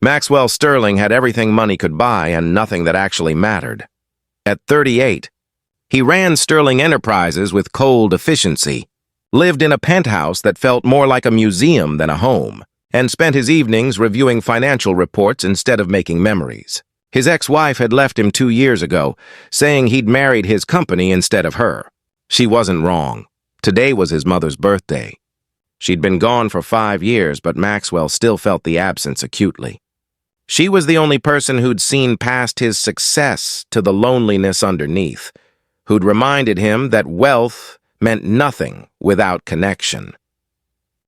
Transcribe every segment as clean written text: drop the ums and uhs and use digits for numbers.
Maxwell Sterling had everything money could buy and nothing that actually mattered. At 38, he ran Sterling Enterprises with cold efficiency, lived in a penthouse that felt more like a museum than a home, and spent his evenings reviewing financial reports instead of making memories. His ex-wife had left him 2 years ago, saying he'd married his company instead of her. She wasn't wrong. Today was his mother's birthday. She'd been gone for 5 years, but Maxwell still felt the absence acutely. She was the only person who'd seen past his success to the loneliness underneath, who'd reminded him that wealth meant nothing without connection.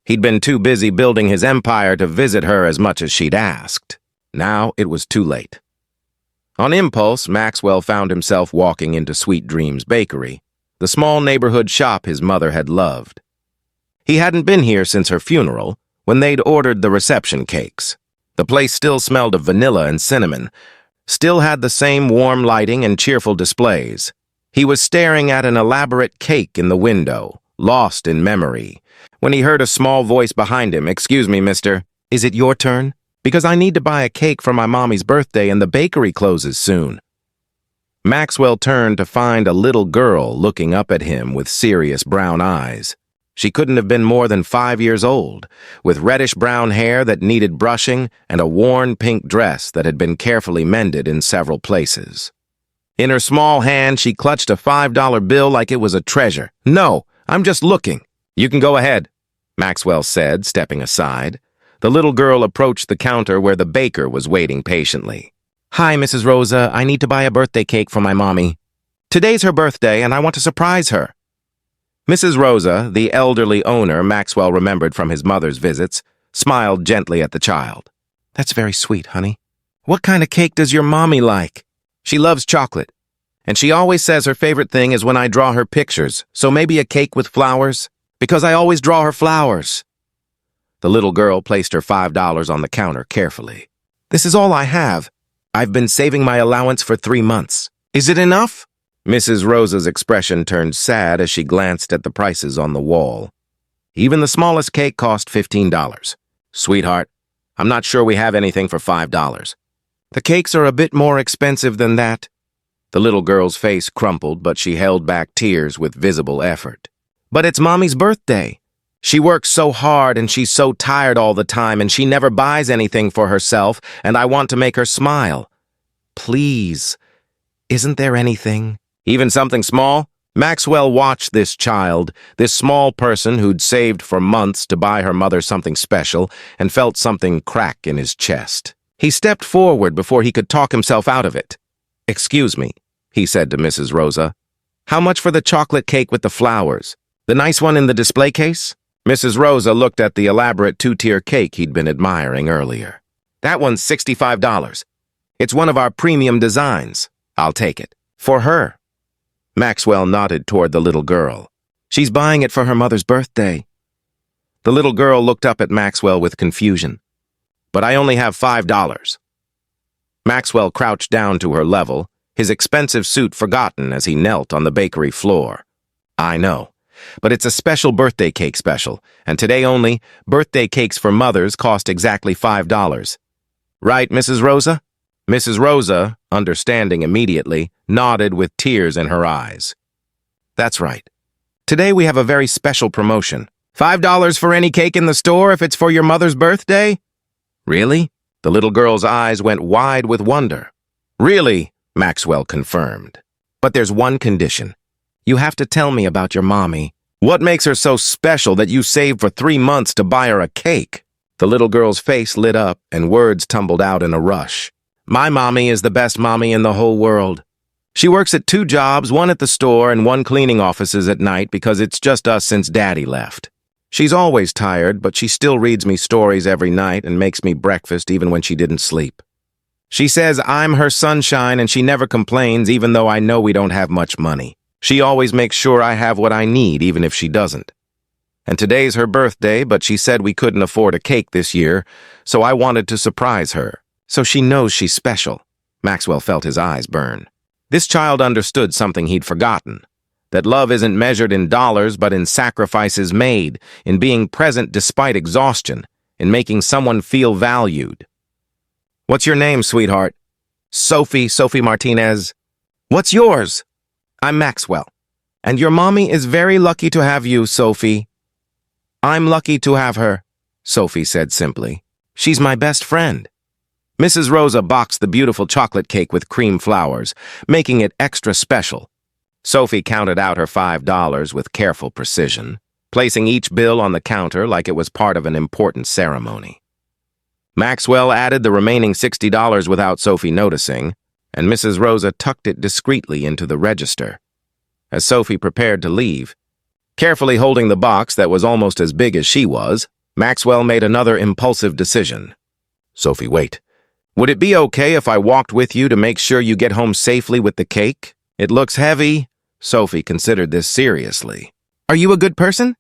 He'd been too busy building his empire to visit her as much as she'd asked. Now it was too late. On impulse, Maxwell found himself walking into Sweet Dreams Bakery, the small neighborhood shop his mother had loved. He hadn't been here since her funeral, when they'd ordered the reception cakes. The place still smelled of vanilla and cinnamon, still had the same warm lighting and cheerful displays. He was staring at an elaborate cake in the window, lost in memory, when he heard a small voice behind him. "Excuse me, mister, is it your turn? Because I need to buy a cake for my mommy's birthday and the bakery closes soon." Maxwell turned to find a little girl looking up at him with serious brown eyes. She couldn't have been more than 5 years old, with reddish-brown hair that needed brushing and a worn pink dress that had been carefully mended in several places. In her small hand, she clutched a $5 bill like it was a treasure. "No, I'm just looking." "You can go ahead," Maxwell said, stepping aside. The little girl approached the counter where the baker was waiting patiently. "Hi, Mrs. Rosa. I need to buy a birthday cake for my mommy. Today's her birthday, and I want to surprise her." Mrs. Rosa, the elderly owner Maxwell remembered from his mother's visits, smiled gently at the child. "That's very sweet, honey. What kind of cake does your mommy like?" "She loves chocolate, and she always says her favorite thing is when I draw her pictures, so maybe a cake with flowers, because I always draw her flowers." The little girl placed her $5 on the counter carefully. "This is all I have. I've been saving my allowance for 3 months. Is it enough?" Mrs. Rosa's expression turned sad as she glanced at the prices on the wall. Even the smallest cake cost $15. "Sweetheart, I'm not sure we have anything for $5. "The cakes are a bit more expensive than that." The little girl's face crumpled, but she held back tears with visible effort. "But it's Mommy's birthday. She works so hard and she's so tired all the time and she never buys anything for herself, and I want to make her smile. Please, isn't there anything?" "Even something small?" Maxwell watched this child, this small person who'd saved for months to buy her mother something special, and felt something crack in his chest. He stepped forward before he could talk himself out of it. "Excuse me," he said to Mrs. Rosa. "How much for the chocolate cake with the flowers? The nice one in the display case?" Mrs. Rosa looked at the elaborate 2-tier cake he'd been admiring earlier. "That one's $65. It's one of our premium designs. I'll take it." "For her." Maxwell nodded toward the little girl. "She's buying it for her mother's birthday." The little girl looked up at Maxwell with confusion. "But I only have $5. Maxwell crouched down to her level, his expensive suit forgotten as he knelt on the bakery floor. "I know, but it's a special birthday cake special, and today only, birthday cakes for mothers cost exactly $5. Right, Mrs. Rosa?" Mrs. Rosa, understanding immediately, nodded with tears in her eyes. "That's right. Today we have a very special promotion. $5 for any cake in the store if it's for your mother's birthday?" "Really?" The little girl's eyes went wide with wonder. "Really?" Maxwell confirmed. "But there's one condition. You have to tell me about your mommy. What makes her so special that you saved for 3 months to buy her a cake?" The little girl's face lit up and words tumbled out in a rush. "My mommy is the best mommy in the whole world. She works at 2 jobs, one at the store and one cleaning offices at night because it's just us since Daddy left. She's always tired, but she still reads me stories every night and makes me breakfast even when she didn't sleep. She says I'm her sunshine and she never complains even though I know we don't have much money. She always makes sure I have what I need even if she doesn't. And today's her birthday, but she said we couldn't afford a cake this year, so I wanted to surprise her. So she knows she's special." Maxwell felt his eyes burn. This child understood something he'd forgotten, that love isn't measured in dollars but in sacrifices made, in being present despite exhaustion, in making someone feel valued. What's your name, sweetheart? Sophie Martinez. What's yours? I'm Maxwell. And your mommy is very lucky to have you, Sophie. I'm lucky to have her, Sophie said simply. She's my best friend. Mrs. Rosa boxed the beautiful chocolate cake with cream flowers, making it extra special. Sophie counted out her $5 with careful precision, placing each bill on the counter like it was part of an important ceremony. Maxwell added the remaining $60 without Sophie noticing, and Mrs. Rosa tucked it discreetly into the register. As Sophie prepared to leave, carefully holding the box that was almost as big as she was, Maxwell made another impulsive decision. Sophie, wait. Would it be okay if I walked with you to make sure you get home safely with the cake? It looks heavy. Sophie considered this seriously. Are you a good person?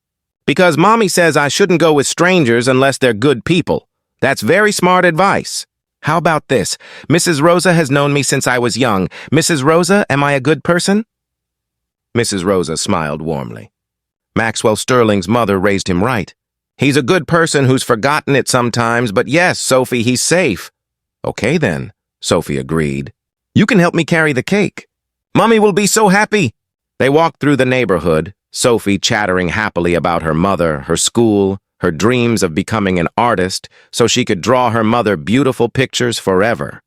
Because Mommy says I shouldn't go with strangers unless they're good people. That's very smart advice. How about this? Mrs. Rosa has known me since I was young. Mrs. Rosa, am I a good person? Mrs. Rosa smiled warmly. Maxwell Sterling's mother raised him right. He's a good person who's forgotten it sometimes, but yes, Sophie, he's safe. Okay then, Sophie agreed. You can help me carry the cake. Mommy will be so happy. They walked through the neighborhood, Sophie chattering happily about her mother, her school, her dreams of becoming an artist so she could draw her mother beautiful pictures forever.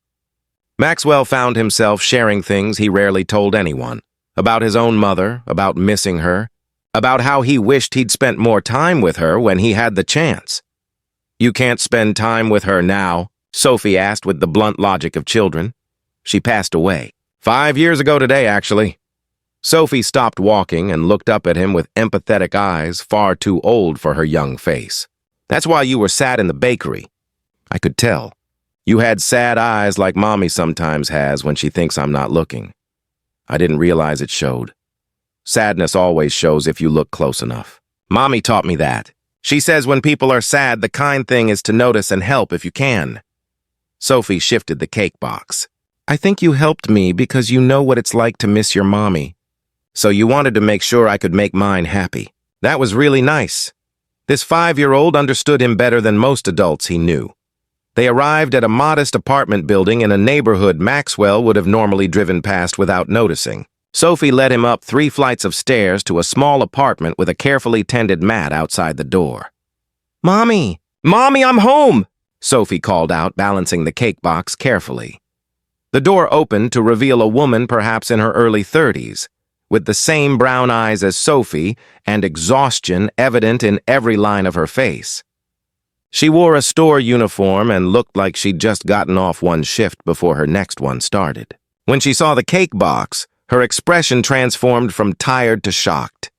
Maxwell found himself sharing things he rarely told anyone, about his own mother, about missing her, about how he wished he'd spent more time with her when he had the chance. You can't spend time with her now, Sophie asked with the blunt logic of children. She passed away. 5 years ago today, actually. Sophie stopped walking and looked up at him with empathetic eyes far too old for her young face. That's why you were sad in the bakery. I could tell. You had sad eyes like Mommy sometimes has when she thinks I'm not looking. I didn't realize it showed. Sadness always shows if you look close enough. Mommy taught me that. She says when people are sad, the kind thing is to notice and help if you can. Sophie shifted the cake box. I think you helped me because you know what it's like to miss your mommy. So you wanted to make sure I could make mine happy. That was really nice. This 5-year-old understood him better than most adults he knew. They arrived at a modest apartment building in a neighborhood Maxwell would have normally driven past without noticing. Sophie led him up 3 flights of stairs to a small apartment with a carefully tended mat outside the door. Mommy! Mommy, I'm home! Sophie called out, balancing the cake box carefully. The door opened to reveal a woman perhaps in her early 30s, with the same brown eyes as Sophie and exhaustion evident in every line of her face. She wore a store uniform and looked like she'd just gotten off one shift before her next one started. When she saw the cake box, her expression transformed from tired to shocked.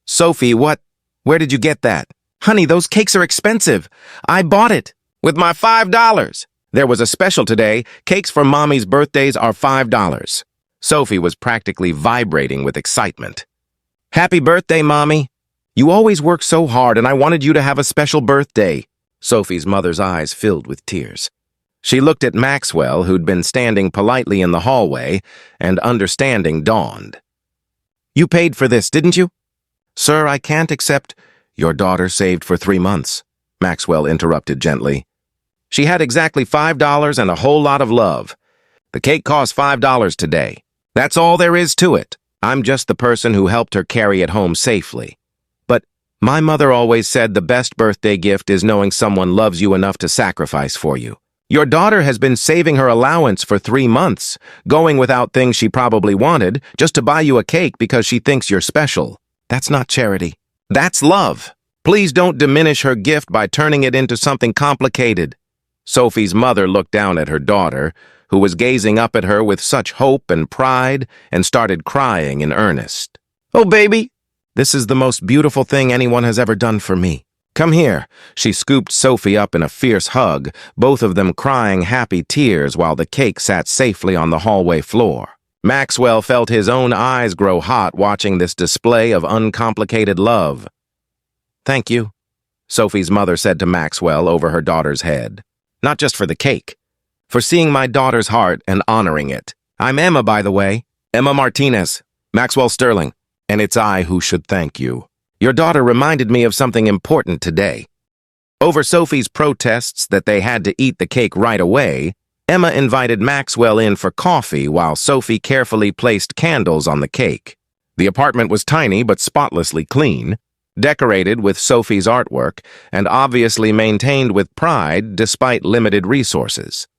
Sophie, where did you get that? Honey, those cakes are expensive. I bought it with my $5. There was a special today. Cakes for Mommy's birthdays are $5. Sophie was practically vibrating with excitement. Happy birthday, Mommy. You always work so hard and I wanted you to have a special birthday. Sophie's mother's eyes filled with tears. She looked at Maxwell, who'd been standing politely in the hallway, and understanding dawned. You paid for this, didn't you? Sir, I can't accept. Your daughter saved for 3 months, Maxwell interrupted gently. She had exactly $5 and a whole lot of love. The cake cost $5 today. That's all there is to it. I'm just the person who helped her carry it home safely. But my mother always said the best birthday gift is knowing someone loves you enough to sacrifice for you. Your daughter has been saving her allowance for 3 months, going without things she probably wanted, just to buy you a cake because she thinks you're special. That's not charity. That's love. Please don't diminish her gift by turning it into something complicated. Sophie's mother looked down at her daughter, who was gazing up at her with such hope and pride, and started crying in earnest. Oh, baby, this is the most beautiful thing anyone has ever done for me. Come here. She scooped Sophie up in a fierce hug, both of them crying happy tears while the cake sat safely on the hallway floor. Maxwell felt his own eyes grow hot watching this display of uncomplicated love. Thank you, Sophie's mother said to Maxwell over her daughter's head. Not just for the cake, for seeing my daughter's heart and honoring it. I'm Emma, by the way. Emma Martinez, Maxwell Sterling, and it's I who should thank you. Your daughter reminded me of something important today. Over Sophie's protests that they had to eat the cake right away, Emma invited Maxwell in for coffee while Sophie carefully placed candles on the cake. The apartment was tiny but spotlessly clean, decorated with Sophie's artwork, and obviously maintained with pride despite limited resources.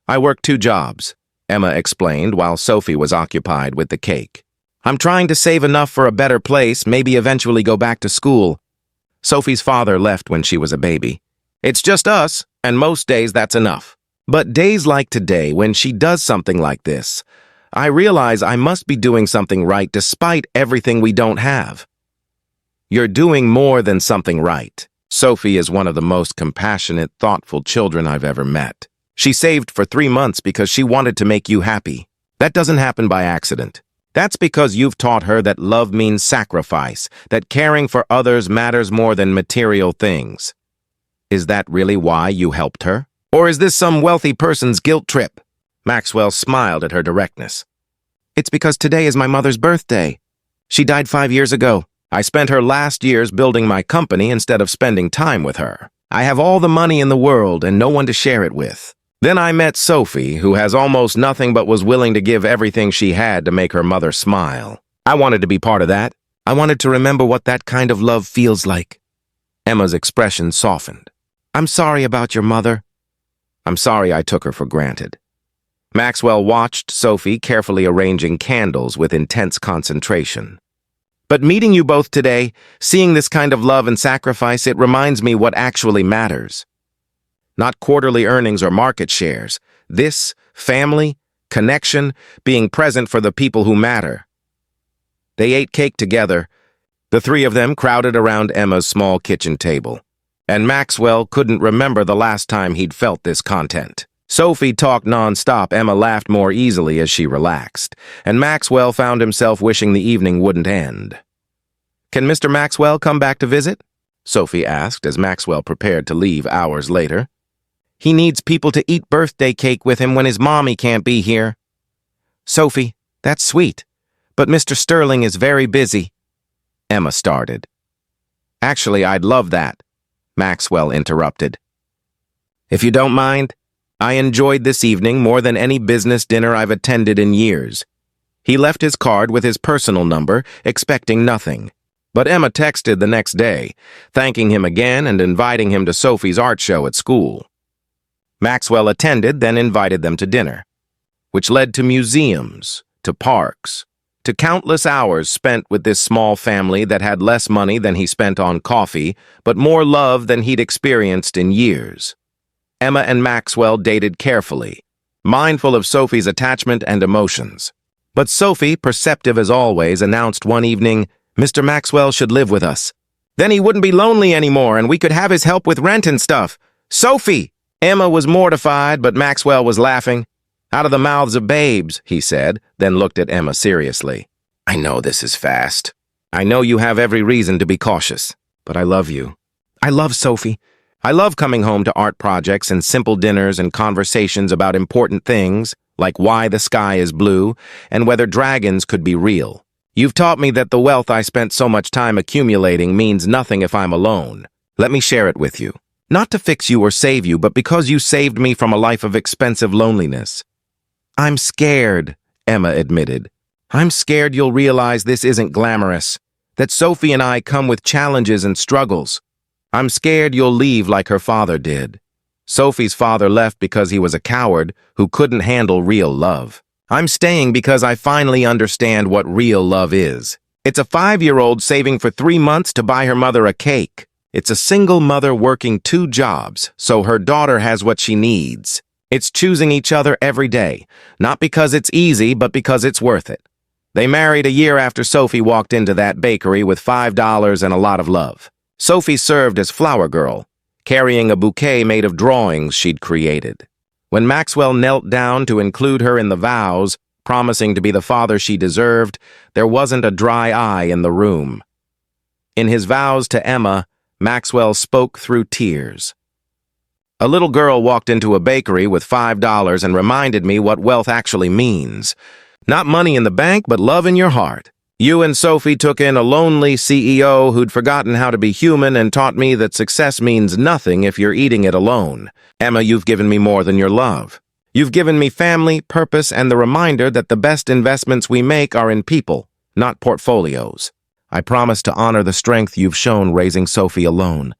"I work 2 jobs," Emma explained while Sophie was occupied with the cake. "I'm trying to save enough for a better place, maybe eventually go back to school. Sophie's father left when she was a baby. It's just us, and most days that's enough. But days like today, when she does something like this, I realize I must be doing something right despite everything we don't have." "You're doing more than something right." Sophie is one of the most compassionate, thoughtful children I've ever met. She saved for 3 months because she wanted to make you happy. That doesn't happen by accident. That's because you've taught her that love means sacrifice, that caring for others matters more than material things. Is that really why you helped her? Or is this some wealthy person's guilt trip? Maxwell smiled at her directness. "It's because today is my mother's birthday. She died 5 years ago. I spent her last years building my company instead of spending time with her. I have all the money in the world and no one to share it with. Then I met Sophie, who has almost nothing but was willing to give everything she had to make her mother smile. I wanted to be part of that. I wanted to remember what that kind of love feels like." Emma's expression softened. "I'm sorry about your mother." "I'm sorry I took her for granted." Maxwell watched Sophie carefully arranging candles with intense concentration. "But meeting you both today, seeing this kind of love and sacrifice, it reminds me what actually matters. Not quarterly earnings or market shares. This, family, connection, being present for the people who matter." They ate cake together, the 3 of them crowded around Emma's small kitchen table. And Maxwell couldn't remember the last time he'd felt this content. Sophie talked non-stop, Emma laughed more easily as she relaxed, and Maxwell found himself wishing the evening wouldn't end. "Can Mr. Maxwell come back to visit?" Sophie asked as Maxwell prepared to leave hours later. "He needs people to eat birthday cake with him when his mommy can't be here." "Sophie, that's sweet, but Mr. Sterling is very busy," Emma started. "Actually, I'd love that," Maxwell interrupted. "If you don't mind, I enjoyed this evening more than any business dinner I've attended in years." He left his card with his personal number, expecting nothing. But Emma texted the next day, thanking him again and inviting him to Sophie's art show at school. Maxwell attended, then invited them to dinner, which led to museums, to parks, to countless hours spent with this small family that had less money than he spent on coffee, but more love than he'd experienced in years. Emma and Maxwell dated carefully, mindful of Sophie's attachment and emotions. But Sophie, perceptive as always, announced one evening, "Mr. Maxwell should live with us. Then he wouldn't be lonely anymore and we could have his help with rent and stuff." "Sophie!" Emma was mortified, but Maxwell was laughing. "Out of the mouths of babes," he said, then looked at Emma seriously. "I know this is fast. I know you have every reason to be cautious, but I love you. I love Sophie. I love coming home to art projects and simple dinners and conversations about important things, like why the sky is blue and whether dragons could be real. You've taught me that the wealth I spent so much time accumulating means nothing if I'm alone. Let me share it with you. Not to fix you or save you, but because you saved me from a life of expensive loneliness." "I'm scared," Emma admitted. "I'm scared you'll realize this isn't glamorous, that Sophie and I come with challenges and struggles. I'm scared you'll leave like her father did. Sophie's father left because he was a coward who couldn't handle real love. I'm staying because I finally understand what real love is. It's a 5-year-old saving for 3 months to buy her mother a cake. It's a single mother working 2 jobs, so her daughter has what she needs. It's choosing each other every day, not because it's easy, but because it's worth it." They married a year after Sophie walked into that bakery with $5 and a lot of love. Sophie served as flower girl, carrying a bouquet made of drawings she'd created. When Maxwell knelt down to include her in the vows, promising to be the father she deserved, there wasn't a dry eye in the room. In his vows to Emma, Maxwell spoke through tears. "A little girl walked into a bakery with $5 and reminded me what wealth actually means. Not money in the bank, but love in your heart. You and Sophie took in a lonely CEO who'd forgotten how to be human and taught me that success means nothing if you're eating it alone. Emma, you've given me more than your love. You've given me family, purpose, and the reminder that the best investments we make are in people, not portfolios. I promise to honor the strength you've shown raising Sophie alone,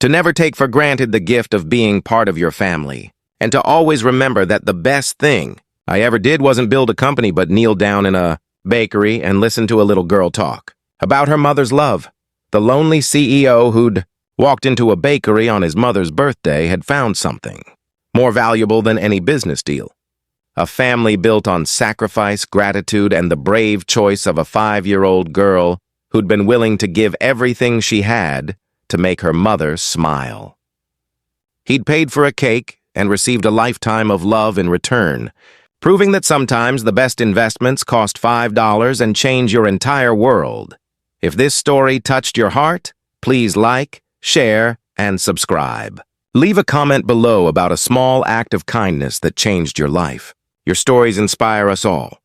to never take for granted the gift of being part of your family, and to always remember that the best thing I ever did wasn't build a company but kneel down in a bakery and listen to a little girl talk about her mother's love. The lonely CEO who'd walked into a bakery on his mother's birthday had found something more valuable than any business deal. A family built on sacrifice, gratitude, and the brave choice of a 5-year-old girl who'd been willing to give everything she had to make her mother smile. He'd paid for a cake and received a lifetime of love in return, proving that sometimes the best investments cost $5 and change your entire world. If this story touched your heart, please like, share, and subscribe. Leave a comment below about a small act of kindness that changed your life. Your stories inspire us all.